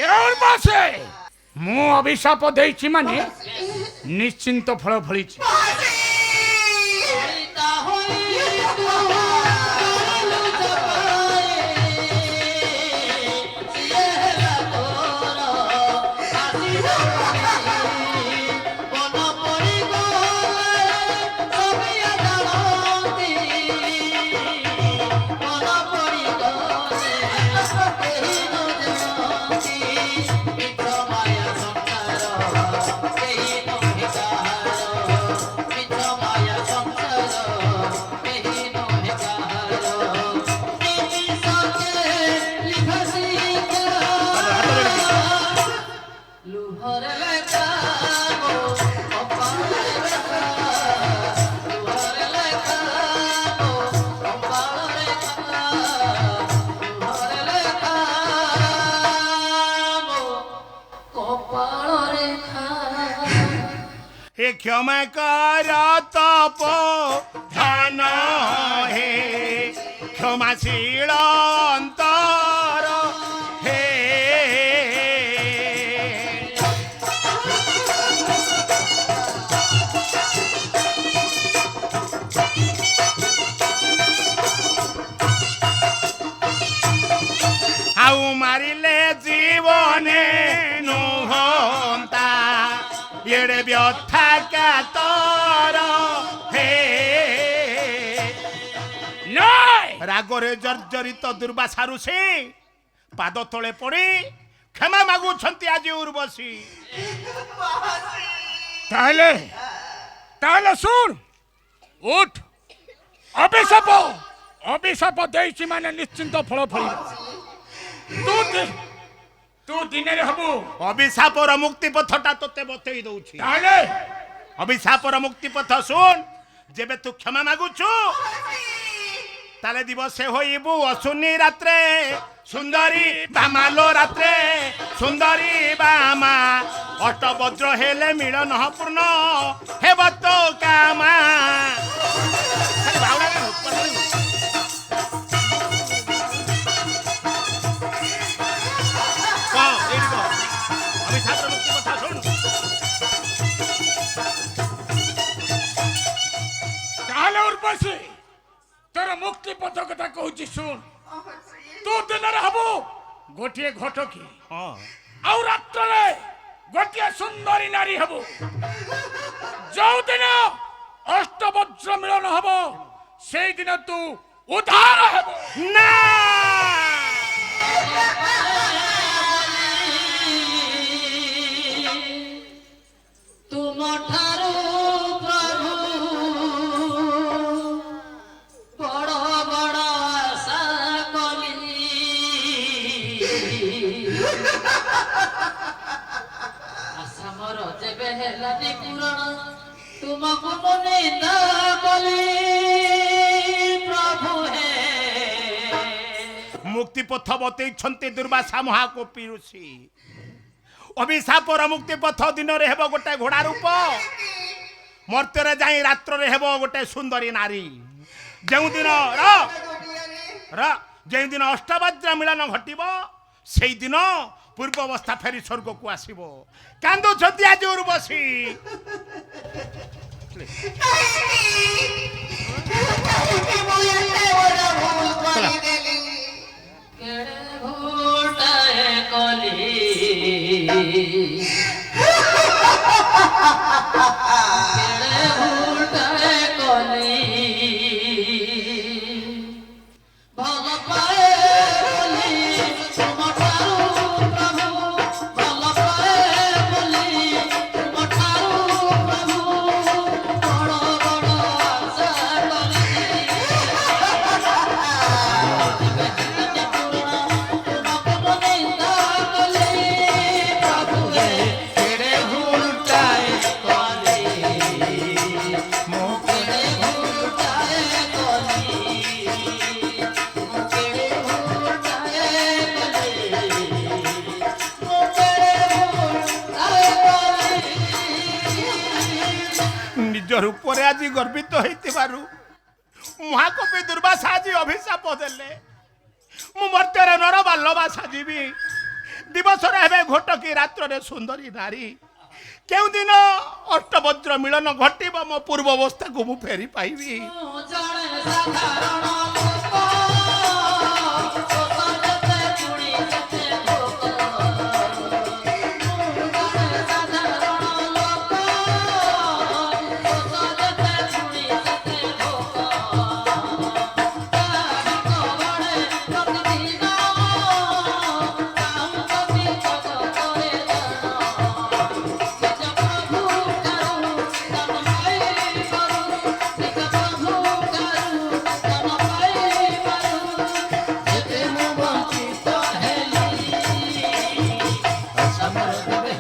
ଦେଉଳବାସେ ମୁଁ ଅଭିଶାପ ଦେଇଛି ମାନେ ନିଶ୍ଚିନ୍ତ ଫଳ ଫଳିଛି। हे क्षमा कर तप धन हे क्षमाशील अंतर हे आउ मारिले जीवने नुहंता एड़े व्यथा का तोर हे रागरे जर्जरित दुर्वासा ऋषि पाद तले पड़ी क्षमा मागुछंती आज उर्वशी। ताहले ताहले सुन उठ अभिशाप अभिशाप ଦେଇଛି ମାନେ ନିଶ୍ଚିନ୍ତ ଫଳ ଫଳିବ। तू दिन हबु अभिशापर मुक्ति पथटा तोते बतई दउछि। ताहले अभिशापर मुक्ति पथ सुन जेबे तू क्षमा मागुछु ताले दिवसे होइबु असुनी रात्रे सुंदरी बामालो रात्रे सुंदरी बामा अष्टवज्र हेले मिलन पूर्ण हेब तो कामा। तोर मुक्ति पथ कथा कहूँ सुन तू दिन हबु गोटे घटकी आउ रात्र गोटे सुंदरी नारी हबु जो दिन अष्टवज्र मिलन हब से दिन तू उद्धार हब ना तुम तुमको निंदा कली प्रभु है मुक्ति पथ बतई दुर्वासा महाकोपी ऋषि अभिशापर मुक्ति पथ दिन रे हेब गोटे घोड़ा रूप मर्त्य जाई रात्र रे हेब गोटे सुंदरी नारी जो दिन जो दिन अष्टवज्र मिलन घटिब से दिन पूर्व अवस्था फेरी स्वर्ग को आसीबो कांदो छति आज उर्वशी। रूप आज गर्वित हो महाकवि दुर्वासा आज अभिशाप देले मु मर्त्यर नर बाल्यवासा जीवी ଦିବସରେ ହେବେ ଘଟକି ରାତ୍ରରେ ସୁନ୍ଦରୀ ନାରୀ କେଉଁଦିନ ଅଷ୍ଟବଜ୍ର ମିଳନ ଘଟିବ ମୋ ପୂର୍ବ ଅବସ୍ଥାକୁ ମୁଁ ଫେରି ପାଇବି। ମୁଁ ଜଣେ ସାଧାରଣ ଲୋକ ଶୋଷ ଯେତେ ପୁଣି ଯେତେ ଭୋକ ମୁଁ ଜଣେ ସାଧାରଣ ଲୋକ ଶୋଷ ଯେତେ ପୁଣି ଯେତେ ଭୋକ ତାରିଖ ବଢ଼େ ପ୍ରତିଦିନ ଚାହୁଁ ଯଦି ଜଗତରେ ଜାଣ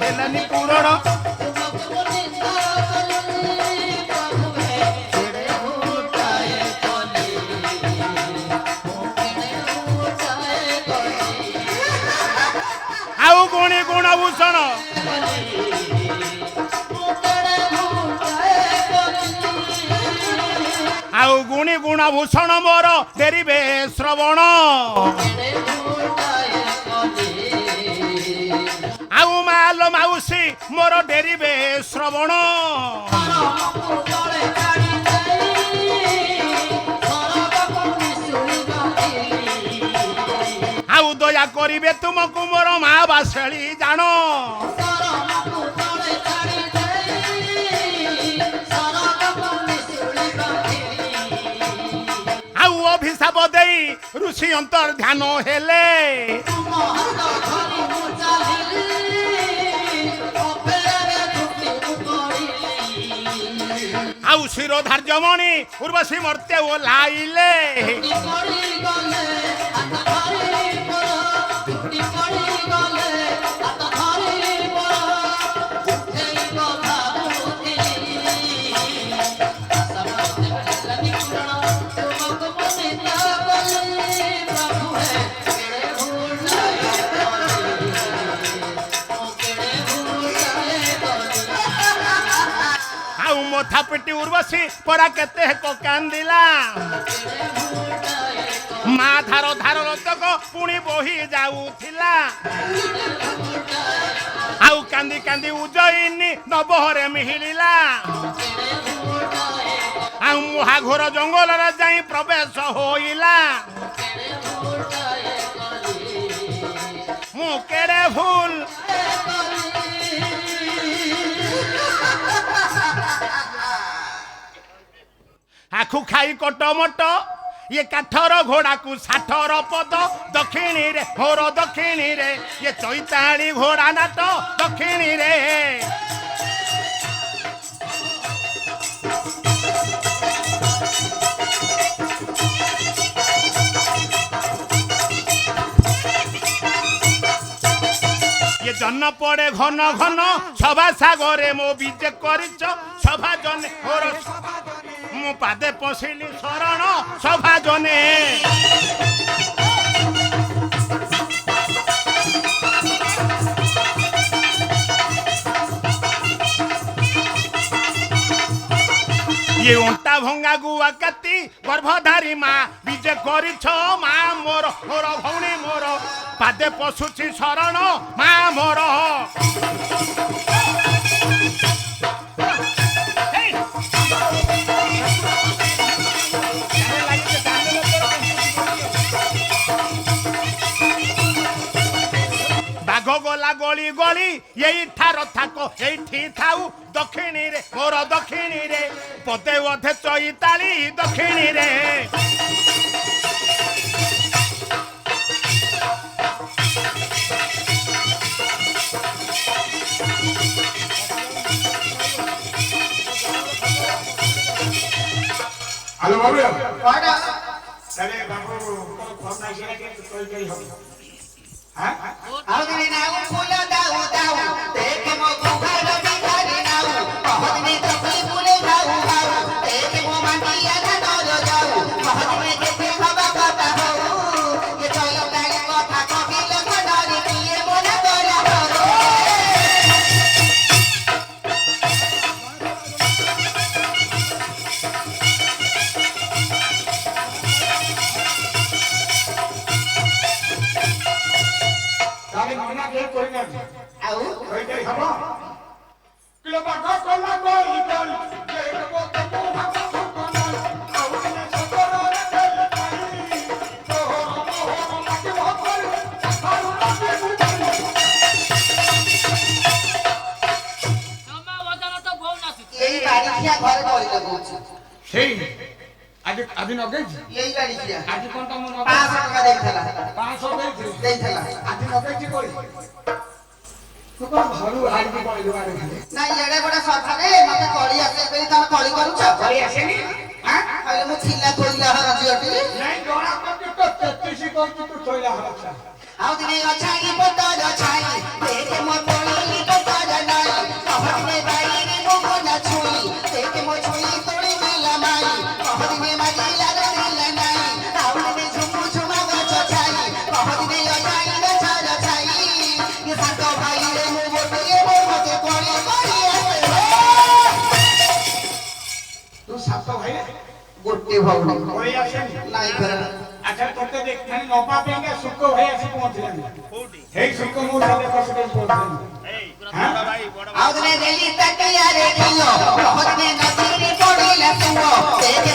ହେଲାନି ପୂରଣ ଆଉ ଗୁଣି ଗୁଣଭୂଷଣ ଆଉ ଗୁଣି ଗୁଣଭୂଷଣ ମୋର ଡେରିବେ ଶ୍ରବଣ ଆଉ ମାଲ ମାଉସୀ ମୋର ଡେରିବେ ଶ୍ରବଣ ଆଉ ଦୟା କରିବେ ତୁମକୁ ମୋର ମା ବାସଳି ଜାଣ ଆଉ ଅଭିଶାପ ଦେଇ ଋଷି ଅନ୍ତର୍ଧ୍ୟାନ ହେଲେ ଆଉ ଶିରୋଧାର୍ଯ୍ୟମଣି ଉର୍ବଶୀ ମର୍ତ୍ତେ ଓହ୍ଲାଇଲେ ଆଉ ମଥା ପିଟି ଉର୍ବଶୀ ପରା କେତେ କାନ୍ଦିଲା ମା ଧାର ଧାର ରତକ ପୁଣି ବହି ଯାଉଥିଲା ଆଉ କାନ୍ଦି କାନ୍ଦି ଉଜୟିନୀ ନବହରେ ମିଳିଲା ଆଉ ମହାଘୋର ଜଙ୍ଗଲରେ ଯାଇ ପ୍ରବେଶ ହୋଇଲା ମୁଁ କେଡ଼େ ଭୁଲ ଆଖୁ ଖାଇ କଟମଟ ये काठर घोड़ा को साठर पद दक्षिणी रे होर दक्षिणी रे ये चैताली घोड़ा नाट दक्षिणी रे ये जन पड़े घन घन सभा सागरे मो बीजे करिच सभा जने होर मु पादे पशिली शरण सभा जने ये उंटा भंगा गुआ काती गर्भधारी माँ बीजे करिछ माँ मोर मोर भौणी मोर पादे पशुची शरण माँ मोर बाघ गला गली गली यही ठार थाको यही थाऊ दक्षिणी रे मोर दक्षिणी रे पदे अधे चैताली दक्षिणी रे हेलो बाबू वाडा चले बाबू फोन नाही केला की कोई काही हो हां आवदिनी नाऊ फुला दाऊ दाऊ देखे मो गुहार बिहारी नाऊ बहुदिनी तपी फुले खाऊ खाऊ देखे मो मांडिया ना डर जाऊ बहुदिनी केते हवा पता हो ये चलो ताई कथा कहिलो खडरी किए मोना तोरा हो ताले मना কে কই না ଆଉ কইটাই হব কিলো বাগ কলা গই দল দেখব তো ভাগ কোন আউ না সতর রে তাই তোহর মোহর লাগে ভকল আর লাগে বুঝি ତମେ ଅଜାଣତ ବୋଉ ନାଚୁଛି ଏଇ ବାଡ଼ିଖିଆ ଘରେ ଦଳି ଲଗଉଛି সেই আজ নଗেছি ଏଇ ବାଡ଼ିଖିଆ আজ কোন তম 500 ଟଙ୍କା ଦେଇଥିଲା 500 ଦେଇছি ଦେଇଥିଲା আজ নগেছি কই ତୁ କଣ ଘରୁ ହାରିକି ପଳେଇଲୁ ଆରେ ଖାଲି ନାଇଁ ଏଡେ ବଡ ସଥାରେ ମତେ କଳି ଆସେ ବୋଲି ତମେ କଳି କରୁଛ କଳି ଆସେନି ହାଁ କହିଲେ ମୁଁ ଥିଲା ଥୋଇଲା ହର ଝିଅଟି ନାଇଁ ଜଣା ପଡୁଛି ତ 33 କରୁଛି ତୁ ଥୋଇଲା ହରଛା ଆଉ ଦିନେ ଅଛାଇ ପତର ଛାଇ ଦେଖେ ମୋ ତୋଳି ପତର ନାଇ କହଦିନେ ବାଇରେ ମୋ ଗୋଲା ଛୁଇ ଦେଖେ ମୋ ଛୁଇ ତୋଳି ମିଲା ମାଇ କହଦିନେ ମାଗିଲା ରେ ମିଲା ନାଇ ଆଉ ଦିନେ ଝୁମୁ ଝୁମା ଗଛ ଛାଇ କହଦିନେ ଅଛାଇ ଗଛର ଛାଇ ଏ ସାତ ଭାଇରେ ମୁଁ ଗୋଟିଏ ମୋ ମତେ କଳି କଳି ଆସେ ତୁ ସାତ ଭାଇ ଗୋଟିଏ ଭଉଣୀ କଳି ଆସେନି ନାଇଁ ଘର আচ্ছা তোকে দেখ মানে নপা পেঙ্গে সুখ হয়ে আসি পৌঁছলেন কোটি এই সুখ মু সাথে কষ্ট পৌঁছলেন এই বড় ভাই বড় ভাই ଆଉ ଦିନେ ଦେଲି ତାଟିଆରେ ଘିଅ କହଦିନେ ନଦୀରେ ପଡ଼ିଲା ସୁଅ ଦେଖେ